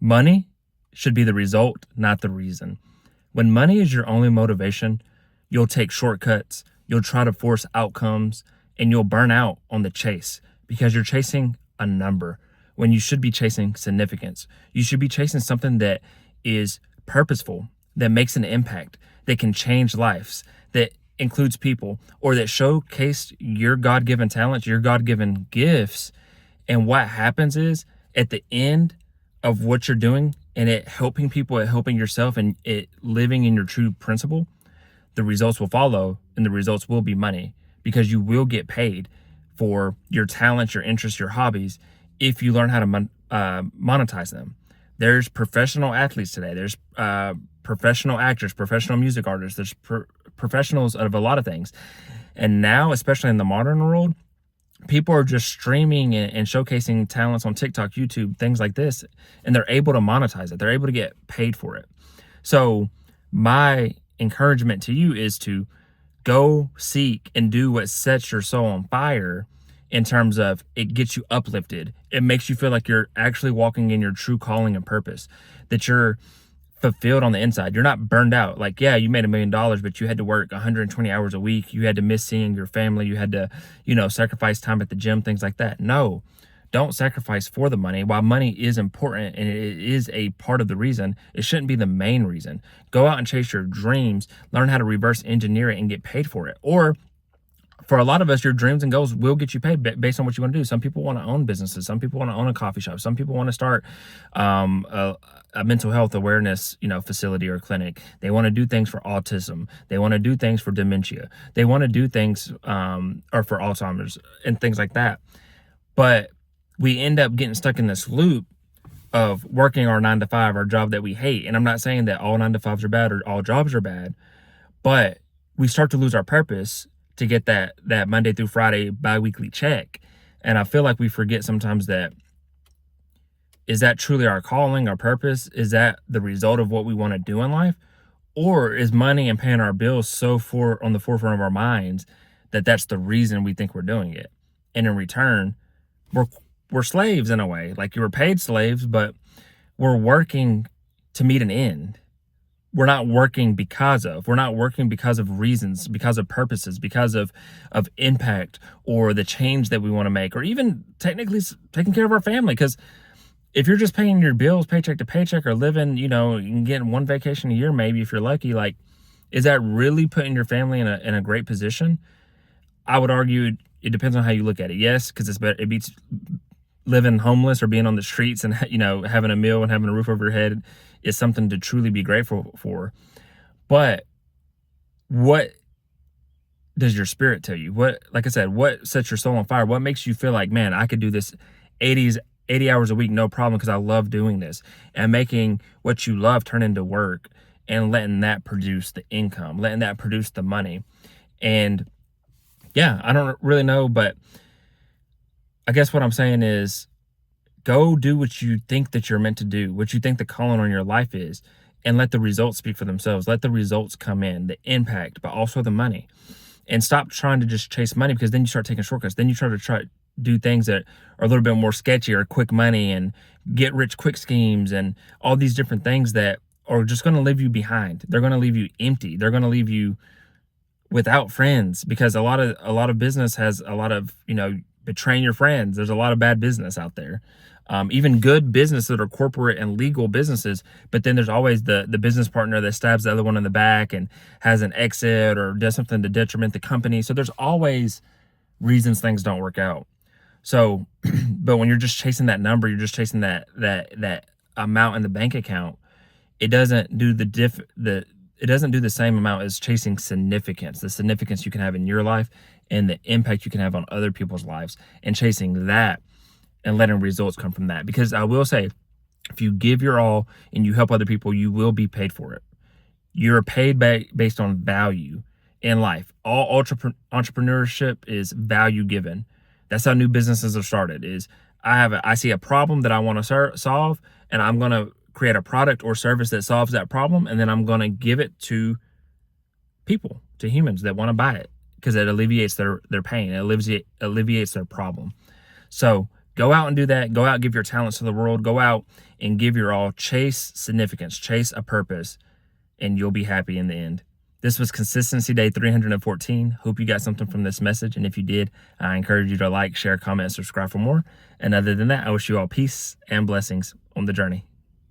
Money should be the result, not the reason. When money is your only motivation, you'll take shortcuts, you'll try to force outcomes, and you'll burn out on the chase because you're chasing a number when you should be chasing significance. You should be chasing something that is purposeful, that makes an impact, that can change lives, that includes people, or that showcase your God given talents, your God given gifts. And what happens is at the end of what you're doing and it helping people, it helping yourself, and it living in your true principle, the results will follow, and the results will be money because you will get paid for your talents, your interests, your hobbies if you learn how to monetize them. There's professional athletes today. There's professional actors, professional music artists. There's professionals of a lot of things. And now, especially in the modern world, people are just streaming and showcasing talents on TikTok, YouTube, things like this, and they're able to monetize it. They're able to get paid for it. So my encouragement to you is to go seek and do what sets your soul on fire in terms of it gets you uplifted. It makes you feel like you're actually walking in your true calling and purpose, that you're fulfilled on the inside. You're not burned out. Like, yeah, you made $1 million, but you had to work 120 hours a week. You had to miss seeing your family. You had to, sacrifice time at the gym, things like that. No, don't sacrifice for the money. While money is important and it is a part of the reason, it shouldn't be the main reason. Go out and chase your dreams, learn how to reverse engineer it and get paid for it. Or for a lot of us, your dreams and goals will get you paid based on what you want to do. Some people want to own businesses. Some people want to own a coffee shop. Some people want to start a mental health awareness, facility or clinic. They want to do things for autism. They want to do things for dementia. They want to do things or for Alzheimer's and things like that. But we end up getting stuck in this loop of working our 9 to 5, our job that we hate. And I'm not saying that all 9 to 5s are bad or all jobs are bad, but we start to lose our purpose to get that Monday through Friday biweekly check. And I feel like we forget sometimes that, is that truly our calling, our purpose? Is that the result of what we want to do in life? Or is money and paying our bills so on the forefront of our minds that that's the reason we think we're doing it? And in return, we're slaves in a way. Like, you were paid slaves, but we're working to meet an end. We're not working we're not working because of reasons, because of purposes, because of impact or the change that we want to make, or even technically taking care of our family. Because if you're just paying your bills paycheck to paycheck or living, and getting one vacation a year, maybe if you're lucky, like, is that really putting your family in a great position? I would argue it depends on how you look at it. Yes, because it beats living homeless or being on the streets, and having a meal and having a roof over your head is something to truly be grateful for. But what does your spirit tell you? Like I said, what sets your soul on fire? What makes you feel like, man, I could do this 80 hours a week, no problem, because I love doing this, and making what you love turn into work and letting that produce the income, letting that produce the money. And yeah, I don't really know, but I guess what I'm saying is, go do what you think that you're meant to do, what you think the calling on your life is, and let the results speak for themselves. Let the results come in, the impact, but also the money. And stop trying to just chase money, because then you start taking shortcuts. Then you try to do things that are a little bit more sketchy, or quick money and get rich quick schemes and all these different things that are just going to leave you behind. They're going to leave you empty. They're going to leave you without friends, because a lot of business has a lot of, betraying your friends. There's a lot of bad business out there. Even good business that are corporate and legal businesses, but then there's always the business partner that stabs the other one in the back and has an exit or does something to detriment the company. So there's always reasons things don't work out. So, but when you're just chasing that number, you're just chasing that amount in the bank account, it doesn't do it doesn't do the same amount as chasing significance, the significance you can have in your life and the impact you can have on other people's lives, and chasing that and letting results come from that. Because I will say, if you give your all and you help other people, you will be paid for it. You're paid based on value in life. All entrepreneurship is value given. That's how new businesses are started. Is I see a problem that I want to solve, and I'm going to create a product or service that solves that problem, and then I'm going to give it to people, to humans that want to buy it, because it alleviates their pain. It alleviates their problem. So Go out and do that. Go out, give your talents to the world. Go out and give your all. Chase significance, chase a purpose, and you'll be happy in the end. This was Consistency Day 314. Hope you got something from this message. And if you did, I encourage you to like, share, comment, and subscribe for more. And other than that, I wish you all peace and blessings on the journey.